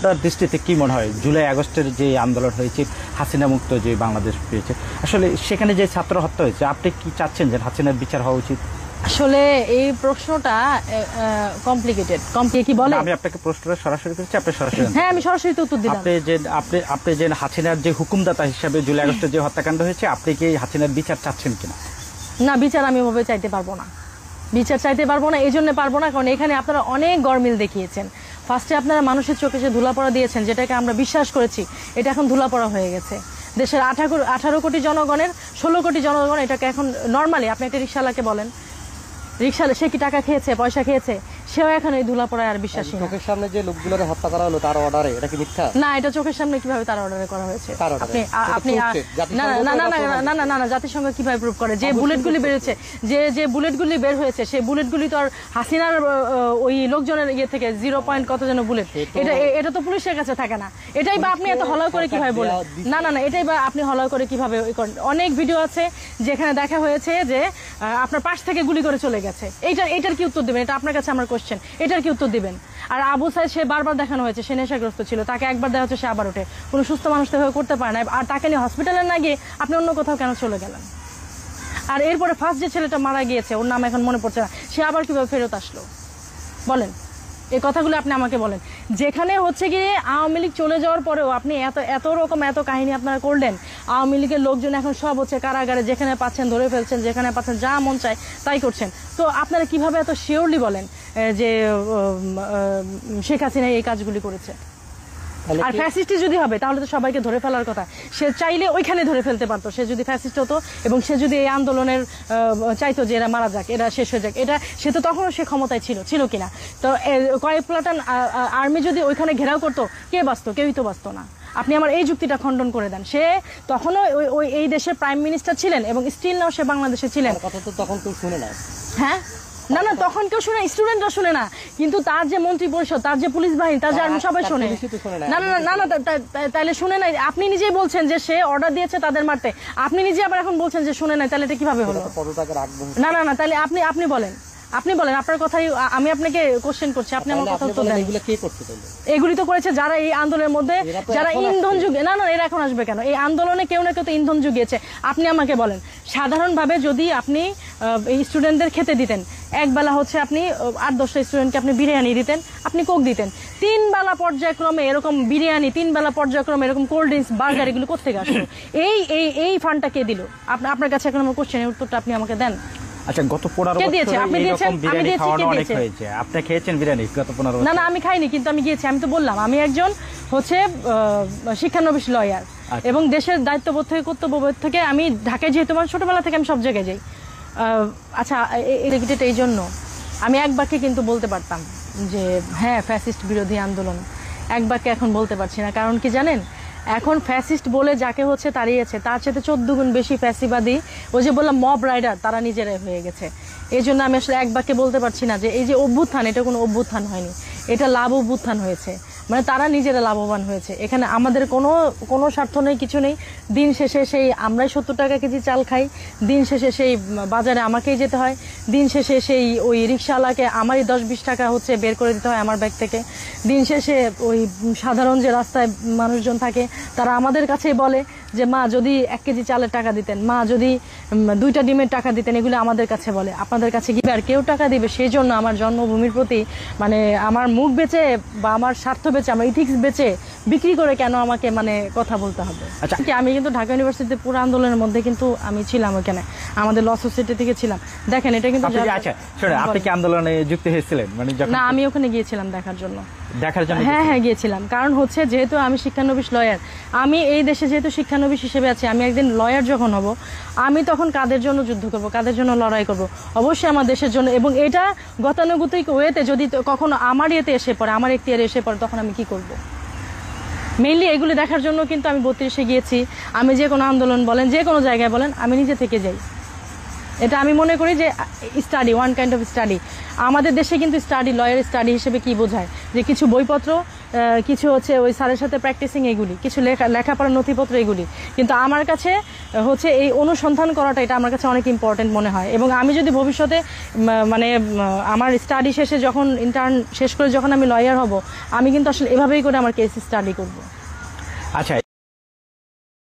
আপনার দৃষ্টিতে কি মনে হয় জুলাই আগস্টের যে আন্দোলন হয়েছে, হাসিনা মুক্ত যে বাংলাদেশ পেয়েছে, আসলে সেখানে যে ছাত্র হত্যা হয়েছে, আপনি কি চাচ্ছেন যে হাসিনার বিচার হওয়া উচিত? আসলে এই প্রশ্নটা কমপ্লিকেটেড। কি বলে, আমি আপনাকে প্রশ্নটা সরাসরি করেছি, আপনি সরাসরি। হ্যাঁ, আমি সরাসরি উত্তর দিলাম। আপনি যে হাসিনার যে হুকুমদাতা হিসাবে জুলাই আগস্টের যে হত্যাকাণ্ড হয়েছে, আপনি কি হাসিনার বিচার চাচ্ছেন কিনা? না, বিচার আমি ওভাবে চাইতে পারবো না। বিচার চাইতে পারবো না, এই জন্য পারবো না কারণ এখানে আপনারা অনেক গরমিল দেখিয়েছেন। ফার্স্টে আপনারা মানুষের চোখে যে ধুলাপড়া দিয়েছেন, যেটাকে আমরা বিশ্বাস করেছি, এটা এখন ধুলাপড়া হয়ে গেছে। দেশের 18 কোটি জনগণের 16 কোটি জনগণ এটাকে এখন নর্মালি, আপনি একটা রিক্সাওয়ালাকে বলেন, রিক্সাওয়ালা সে কি টাকা খেয়েছে, পয়সা খেয়েছে, সেও এখন এই ধুলাপড়ায় আর বিশ্বাসী না। চোখের সামনে যে লোকগুলোর হত্যা করা হলো তার অর্ডারে, এটা কি মিথ্যা? না, এটা চোখের সামনে কিভাবে তার অর্ডারে করা হয়েছে? আপনি না, জাতিসংঘ কিভাবে প্রুভ করে? যে বুলেটগুলি বেরোচ্ছে, যে বুলেটগুলি বের হয়েছে, সেই বুলেটগুলি তো আর হাসিনার ওই লোকজনের ইয়ে থেকে 0 পয়েন্ট কত যেন বুলেট, এটা তো পুলিশের কাছে থাকে না। এটাই বা আপনি এত হলয় করে কিভাবে বলেন? না, এটাই বা আপনি হলয় করে কিভাবে করেন? অনেক ভিডিও আছে যেখানে দেখা হয়েছে যে আপনার পাশ থেকে গুলি করে চলে গেছে। এইটার কি উত্তর দেবেন? এটা আপনার কাছে আমার কোশ্চেন, এটার কি উত্তর দিবেন? আর আবু সাইদ, সে বারবার দেখানো হয়েছে সে নেশাগ্রস্ত ছিল, তাকে একবার দেওয়া হচ্ছে, সে আবার ওঠে। কোনো সুস্থ মানুষ তো করতে পারে না। আর তাকে নিয়ে হসপিটালে না গিয়ে আপনি অন্য কোথাও কেন চলে গেলেন? আর এরপরে ফার্স্ট যে ছেলেটা মারা গিয়েছে, ওর নাম এখন মনে পড়ছে না, সে আবার কিভাবে ফেরত আসলো বলেন? এই কথাগুলো আপনি আমাকে বলেন। যেখানে হচ্ছে গিয়ে আওয়ামী লীগ চলে যাওয়ার পরেও আপনি এত কাহিনী আপনারা করলেন। আওয়ামী লীগের লোকজন এখন সব হচ্ছে কারাগারে, যেখানে পাচ্ছেন ধরে ফেলছেন, যেখানে পাচ্ছেন যা মন চায় তাই করছেন। তো আপনারা কিভাবে এত শিওরলি বলেন যে শেখ হাসিনা এই কাজগুলি করেছে? আর ফ্যাসিস্ট যদি হবে তাহলে তো সবাইকে ধরে ফেলার কথা। সে চাইলে ওইখানে ধরে ফেলতে পারতো, সে যদি ফ্যাসিস্ট হতো এবং সে যদি এই আন্দোলনের চাইতো যে এরা মারা যাক, এরা শেষ হয়ে যাক, এটা সে তো তখনও সে ক্ষমতায় ছিল কিনা? তো কয়েক প্লাটান আর্মি যদি ওইখানে ঘেরাও করতো, কে বাঁচতো? কেউই তো বাঁচতো না। আপনি আমার এই যুক্তিটা খণ্ডন করে দেন। সে তখনও ওই এই দেশের প্রাইম মিনিস্টার ছিলেন এবং স্টিল নাও সে বাংলাদেশে ছিলেন। কথা তো তখন কেউ শুনে না। হ্যাঁ, না, তখন কেউ শুনে, স্টুডেন্টরা শুনে না, কিন্তু তার যে মন্ত্রী পরিষদ, তার যে পুলিশ বাহিনী, তার যে আর্মি, সবাই শোনে। না, তাহলে শুনে নাই। আপনি নিজেই বলছেন যে সে অর্ডার দিয়েছে তাদের মারতে, আপনি নিজে আবার এখন বলছেন যে শুনে নাই, তাহলে এটা কিভাবে হলো? না, তাহলে আপনি বলেন, আপনার কথাই আমি আপনাকে কোশ্চেন করছি, আপনি আমার কথা উত্তর দেন। এগুলি তো করেছে যারা এই আন্দোলনের মধ্যে, যারা ইন্ধন যুগে, না এরা এখন আসবে কেন? এই আন্দোলনে কেউ না কেউ তো ইন্ধন যুগিয়েছে। আপনি আমাকে বলেন, সাধারণভাবে যদি আপনি এই স্টুডেন্টদের খেতে দিতেন, একবেলা হচ্ছে আপনি 8-10টা স্টুডেন্টকে আপনি বিরিয়ানি দিতেন, আপনি কোক দিতেন, 3 বেলা পর্যায়ক্রমে এরকম বিরিয়ানি, 3 বেলা পর্যায়ক্রমে এরকম কোল্ড ড্রিঙ্কস, বার্গার, এগুলো কোথেকে আসলো? এই ফান্ডটা কে দিল? আপনার কাছে এখন আমার কোশ্চেনের উত্তরটা আপনি আমাকে দেন। আচ্ছা, গত 15 বছর এরকম বিরিয়ানি খাওয়ানো অনেক হয়েছে, আপনি খেয়েছেন বিরিয়ানি গত 15 বছর? না, আমি খাইনি, কিন্তু আমি গিয়েছি। আমি তো বললাম আমি একজন হচ্ছে শিক্ষানবিশ লয়ার এবং দেশের দায়িত্ববোধ থেকে, কর্তব্যবোধ থেকে আমি ঢাকায় যেহেতু আমার ছোটবেলা থেকে আমি সব জায়গায় যাই। আচ্ছা, এই জন্য আমি এক বাক্যে কিন্তু বলতে পারতাম যে হ্যাঁ ফ্যাসিস্ট বিরোধী আন্দোলন, এক বাক্যে এখন বলতে পারছি না। কারণ কি জানেন, এখন ফ্যাসিস্ট বলে যাকে হচ্ছে তাড়িয়েছে, তার সাথে 14 গুণ বেশি ফ্যাসিবাদী, ওই যে বললাম মব রাইডার, তারা নিজেরাই হয়ে গেছে। এই জন্য আমি আসলে এক বাক্যে বলতে পারছি না যে এই যে অভ্যুত্থান, এটা কোনো অভ্যুত্থান হয়নি, এটা লাভ অভ্যুত্থান হয়েছে। মানে তারা নিজেরা লাভবান হয়েছে, এখানে আমাদের কোনো স্বার্থ নেই, কিছু নেই। দিন শেষে সেই আমরাই 70 টাকা কেজি চাল খাই, দিন শেষে সেই বাজারে আমাকেই যেতে হয়, দিন শেষে সেই ওই রিক্সাওয়ালাকে আমারই 10-20 টাকা হচ্ছে বের করে দিতে হয় আমার ব্যাগ থেকে, দিন শেষে ওই সাধারণ যে রাস্তায় মানুষজন থাকে তারা আমাদের কাছেই বলে যে মা যদি 1 কেজি চালের টাকা দিতেন, মা যদি 2টা ডিমের টাকা দিতেন, এগুলো আমাদের কাছে বলে। আপনাদের কাছে কি আর কেউ টাকা দিবে? সেই জন্য আমার জন্মভূমির প্রতি মানে আমার মুখ বেচে বা আমার স্বার্থ বেচে, আমার ইথিক্স বেচে বিক্রি করে কেন আমাকে মানে কথা বলতে হবে? আচ্ছা, আমি কিন্তু ঢাকা ইউনিভার্সিটিতে পুরো আন্দোলনের মধ্যে কিন্তু আমি ছিলাম, ওখানে আমাদের ল সোসাইটি থেকে ছিলাম। দেখেন, এটা কিন্তু আচ্ছা শুনুন, আপনি কি আন্দোলনে যুক্ত হয়েছিলেন? মানে না, আমি ওখানে গিয়েছিলাম দেখার জন্য। হ্যাঁ গিয়েছিলাম, কারণ হচ্ছে যেহেতু আমি শিক্ষানবিশ লয়ার, আমি এই দেশে যেহেতু শিক্ষানবিশ হিসেবে আছি, আমি একদিন লয়ার যখন হব, আমি তখন কাদের জন্য যুদ্ধ করব, কাদের জন্য লড়াই করব? অবশ্যই আমার দেশের জন্য। এবং এটা গতানুগতিক ওয়েতে যদি কখনো আমার ইয়েতে এসে পড়ে, আমার এখতিয়ারে এসে পড়ে, তখন আমি কি করব? মেইনলি এগুলি দেখার জন্য কিন্তু আমি 32-এ গিয়েছি। আমি যে কোনো আন্দোলন বলেন, যে কোনো জায়গায় বলেন, আমি নিজে থেকে যাই। এটা আমি মনে করি যে study, one kind of study. আমাদের দেশে কিন্তু স্টাডি, লয়ার স্টাডি হিসেবে কি বোঝায়? যে কিছু বইপত্র, কিছু হচ্ছে ওই স্যারের সাথে প্র্যাকটিসিং, এগুলি কিছু লেখাপড়ার নথিপত্র এগুলি, কিন্তু আমার কাছে হচ্ছে এই অনুসন্ধান করাটা এটা আমার কাছে অনেক ইম্পর্টেন্ট মনে হয়। এবং আমি যদি ভবিষ্যতে মানে আমার স্টাডি শেষে যখন ইন্টার্ন শেষ করে যখন আমি লয়ার হব, আমি কিন্তু আসলে এভাবেই করে আমার কেস স্টাডি করব। আচ্ছা,